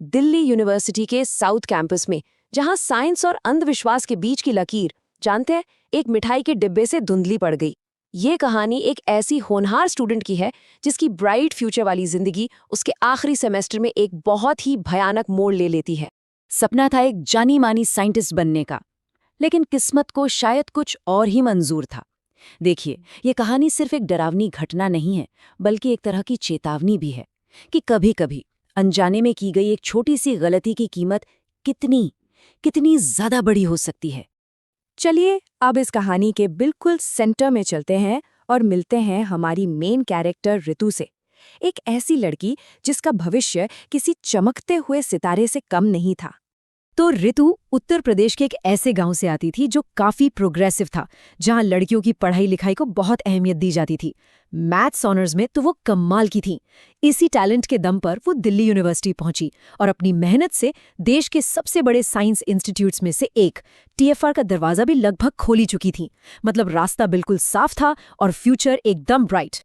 Delhi university के south campus में, जहां साइंस और अंधविश्वास के बीच की लकीर, जानते हैं, एक मिठाई के डिब्बे से धुंधली पड़ गई। ये कहानी एक ऐसी होनहार स्टूडेंट की है जिसकी ब्राइट फ्यूचर वाली जिंदगी उसके आखिरी सेमेस्टर में एक बहुत ही भयानक मोड़ ले लेती है। सपना था एक जानी मानी साइंटिस्ट बनने का, लेकिन किस्मत को शायद कुछ और ही मंजूर था। देखिए, ये कहानी सिर्फ एक डरावनी घटना नहीं है, बल्कि एक तरह की चेतावनी भी है कि कभी-कभी अनजाने में की गई एक छोटी सी गलती की कीमत कितनी कितनी ज्यादा बड़ी हो सकती है। चलिए अब इस कहानी के बिल्कुल सेंटर में चलते हैं और मिलते हैं हमारी मेन कैरेक्टर ऋतु से, एक ऐसी लड़की जिसका भविष्य किसी चमकते हुए सितारे से कम नहीं था। तो ऋतु उत्तर प्रदेश के एक ऐसे गांव से आती थी जो काफी प्रोग्रेसिव था, जहां लड़कियों की पढ़ाई लिखाई को बहुत अहमियत दी जाती थी। मैथ्स ऑनर्स में तो वो कमाल की थी। इसी टैलेंट के दम पर वो दिल्ली यूनिवर्सिटी पहुंची और अपनी मेहनत से देश के सबसे बड़े साइंस इंस्टीट्यूट्स में से एक TFR का दरवाजा भी लगभग खोली चुकी थी। मतलब रास्ता बिल्कुल साफ था और फ्यूचर एकदम ब्राइट।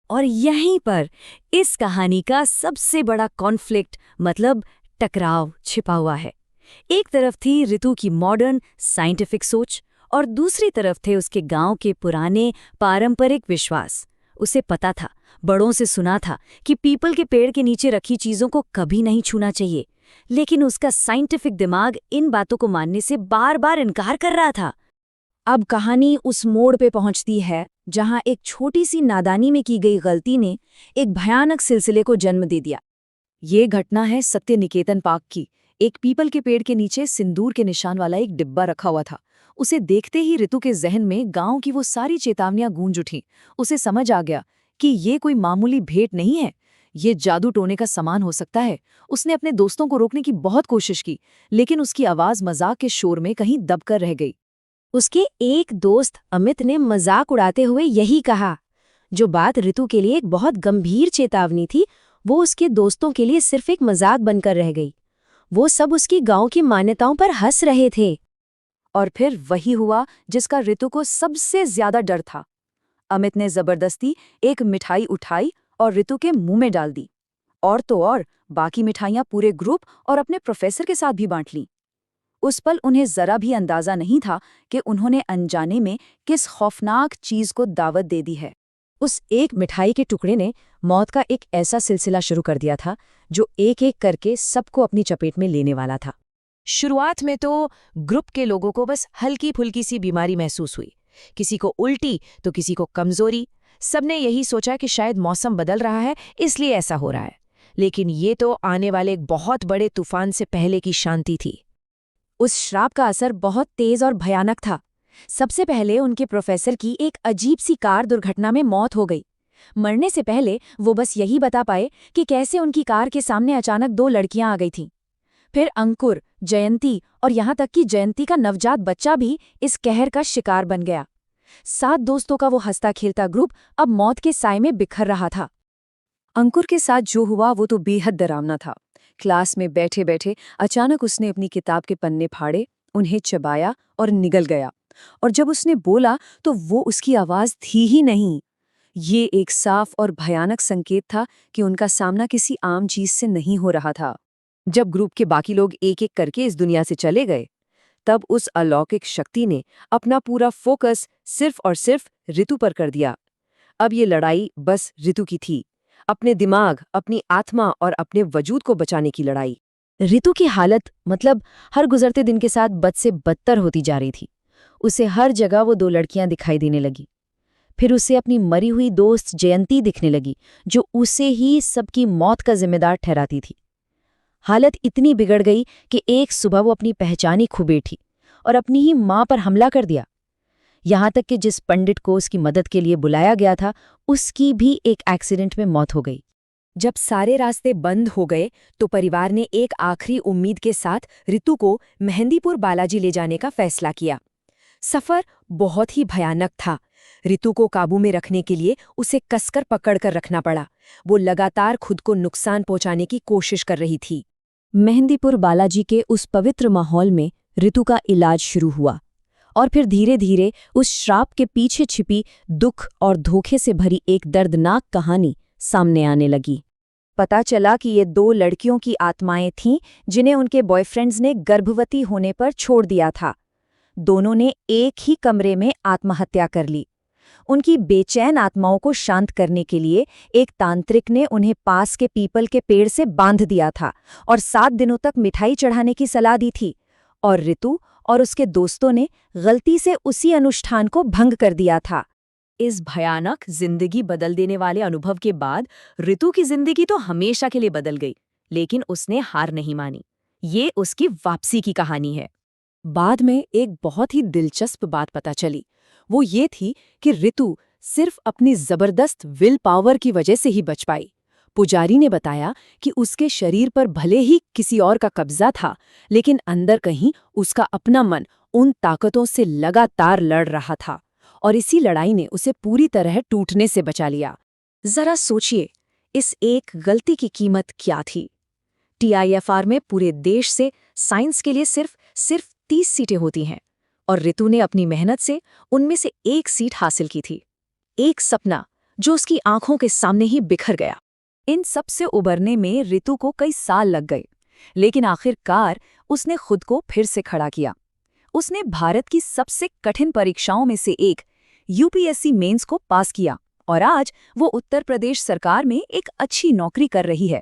और यहीं पर इस कहानी का सबसे बड़ा कॉन्फ्लिक्ट, मतलब टकराव, छिपा हुआ है। एक तरफ थी ऋतु की मॉडर्न साइंटिफिक सोच और दूसरी तरफ थे उसके गांव के पुराने पारंपरिक विश्वास। उसे पता था, बड़ों से सुना था कि पीपल के पेड़ के नीचे रखी चीजों को कभी नहीं छूना चाहिए, लेकिन उसका साइंटिफिक दिमाग इन बातों को मानने से बार बार इनकार कर रहा था। अब कहानी उस मोड़ पे पहुंचती है जहां एक छोटी सी नादानी में की गई गलती ने एक भयानक सिलसिले को जन्म दे दिया। ये घटना है सत्य निकेतन पार्क की। एक पीपल के पेड़ के नीचे सिंदूर के निशान वाला एक डिब्बा रखा हुआ था। उसे देखते ही ऋतु के जहन में गांव की वो सारी चेतावनियां गूंज उठीं। उसे समझ आ गया कि ये कोई मामूली भेंट नहीं है, ये जादू टोने का सामान हो सकता है। उसने अपने दोस्तों को रोकने की बहुत कोशिश की, लेकिन उसकी आवाज मजाक के शोर में कहीं दबकर रह गई। उसके एक दोस्त अमित ने मजाक उड़ाते हुए यही कहा। जो बात ऋतु के लिए एक बहुत गंभीर चेतावनी थी, वो उसके दोस्तों के लिए सिर्फ एक मजाक बनकर रह गई। वो सब उसकी गांव की मान्यताओं पर हंस रहे थे। और फिर वही हुआ जिसका ऋतु को सबसे ज्यादा डर था। अमित ने जबरदस्ती एक मिठाई उठाई और ऋतु के मुंह में डाल दी। और तो और बाकी मिठाइयां पूरे ग्रुप और अपने प्रोफेसर के साथ भी बांट लीं। उस पल उन्हें जरा भी अंदाजा नहीं था कि उन्होंने अनजाने में किस खौफनाक चीज को दावत दे दी है। उस एक मिठाई के टुकड़े ने मौत का एक ऐसा सिलसिला शुरू कर दिया था जो एक एक करके सबको अपनी चपेट में लेने वाला था। शुरुआत में तो ग्रुप के लोगों को बस हल्की फुल्की सी बीमारी महसूस हुई, किसी को उल्टी तो किसी को कमजोरी। सबने यही सोचा कि शायद मौसम बदल रहा है, इसलिए ऐसा हो रहा है। लेकिन ये तो आने वाले एक बहुत बड़े तूफान से पहले की शांति थी। उस श्राप का असर बहुत तेज और भयानक था। सबसे पहले उनके प्रोफेसर की एक अजीब सी कार दुर्घटना में मौत हो गई। मरने से पहले वो बस यही बता पाए कि कैसे उनकी कार के सामने अचानक 2 लड़कियां आ गई थीं। फिर अंकुर, जयंती और यहाँ तक कि जयंती का नवजात बच्चा भी इस कहर का शिकार बन गया। 7 दोस्तों का वो हंसता खेलता ग्रुप अब मौत के साए में बिखर रहा था। अंकुर के साथ जो हुआ वो तो बेहद डरावना था। क्लास में बैठे बैठे अचानक उसने अपनी किताब के पन्ने फाड़े, उन्हें चबाया और निगल गया। और जब उसने बोला तो वो उसकी आवाज थी ही नहीं। ये एक साफ और भयानक संकेत था कि उनका सामना किसी आम चीज से नहीं हो रहा था। जब ग्रुप के बाकी लोग एक एक करके इस दुनिया से चले गए, तब उस अलौकिक शक्ति ने अपना पूरा फोकस सिर्फ और सिर्फ ऋतु पर कर दिया। अब ये लड़ाई बस ऋतु की थी, अपने दिमाग, अपनी आत्मा और अपने वजूद को बचाने की लड़ाई। ऋतु की हालत मतलब हर गुजरते दिन के साथ बद से बदतर होती जा रही थी। उसे हर जगह वो 2 लड़कियां दिखाई देने लगी। फिर उसे अपनी मरी हुई दोस्त जयंती दिखने लगी, जो उसे ही सबकी मौत का जिम्मेदार ठहराती थी। हालत इतनी बिगड़ गई कि एक सुबह वो अपनी पहचान ही खो बैठी और अपनी ही मां पर हमला कर दिया। यहाँ तक कि जिस पंडित को उसकी मदद के लिए बुलाया गया था, उसकी भी एक एक्सीडेंट में मौत हो गई। जब सारे रास्ते बंद हो गए तो परिवार ने एक आखिरी उम्मीद के साथ ऋतु को मेहंदीपुर बालाजी ले जाने का फैसला किया। सफर बहुत ही भयानक था। ऋतु को काबू में रखने के लिए उसे कसकर पकड़कर रखना पड़ा। वो लगातार खुद को नुकसान पहुंचाने की कोशिश कर रही थी। मेहंदीपुर बालाजी के उस पवित्र माहौल में ऋतु का इलाज शुरू हुआ और फिर धीरे धीरे उस श्राप के पीछे छिपी दुख और धोखे से भरी एक दर्दनाक कहानी सामने आने लगी। पता चला कि ये 2 लड़कियों की आत्माएं थीं जिन्हें उनके बॉयफ्रेंड्स ने गर्भवती होने पर छोड़ दिया था। दोनों ने एक ही कमरे में आत्महत्या कर ली। उनकी बेचैन आत्माओं को शांत करने के लिए एक तांत्रिक ने उन्हें पास के पीपल के पेड़ से बांध दिया था और 7 दिनों तक मिठाई चढ़ाने की सलाह दी थी। और ऋतु और उसके दोस्तों ने गलती से उसी अनुष्ठान को भंग कर दिया था। इस भयानक जिंदगी बदल देने वाले अनुभव के बाद ऋतु की जिंदगी तो हमेशा के लिए बदल गई, लेकिन उसने हार नहीं मानी। ये उसकी वापसी की कहानी है। बाद में एक बहुत ही दिलचस्प बात पता चली। वो ये थी कि ऋतु सिर्फ अपनी जबरदस्त विल पावर की वजह से ही बच पाई। पुजारी ने बताया कि उसके शरीर पर भले ही किसी और का कब्जा था, लेकिन अंदर कहीं उसका अपना मन उन ताकतों से लगातार लड़ रहा था और इसी लड़ाई ने उसे पूरी तरह टूटने से बचा लिया। जरा सोचिए, इस एक गलती की कीमत क्या थी? TIFR में पूरे देश से साइंस के लिए सिर्फ 30 सीटें होती हैं और ऋतु ने अपनी मेहनत से उनमें से एक सीट हासिल की थी। एक सपना जो उसकी आंखों के सामने ही बिखर गया। इन सब से उबरने में ऋतु को कई साल लग गए, लेकिन आखिरकार उसने खुद को फिर से खड़ा किया। उसने भारत की सबसे कठिन परीक्षाओं में से एक UPSC मेंस को पास किया और आज वो उत्तर प्रदेश सरकार में एक अच्छी नौकरी कर रही है।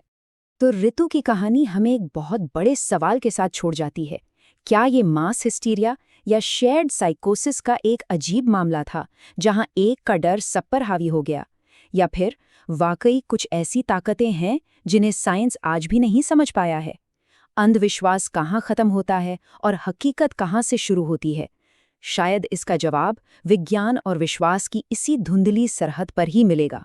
तो ऋतु की कहानी हमें एक बहुत बड़े सवाल के साथ छोड़ जाती है। क्या ये मास हिस्टीरिया या शेयर्ड साइकोसिस का एक अजीब मामला था, जहां एक का डर सब पर हावी हो गया, या फिर वाकई कुछ ऐसी ताकतें हैं जिन्हें साइंस आज भी नहीं समझ पाया है? अंधविश्वास कहाँ खत्म होता है और हकीकत कहाँ से शुरू होती है? शायद इसका जवाब विज्ञान और विश्वास की इसी धुंधली सरहद पर ही मिलेगा।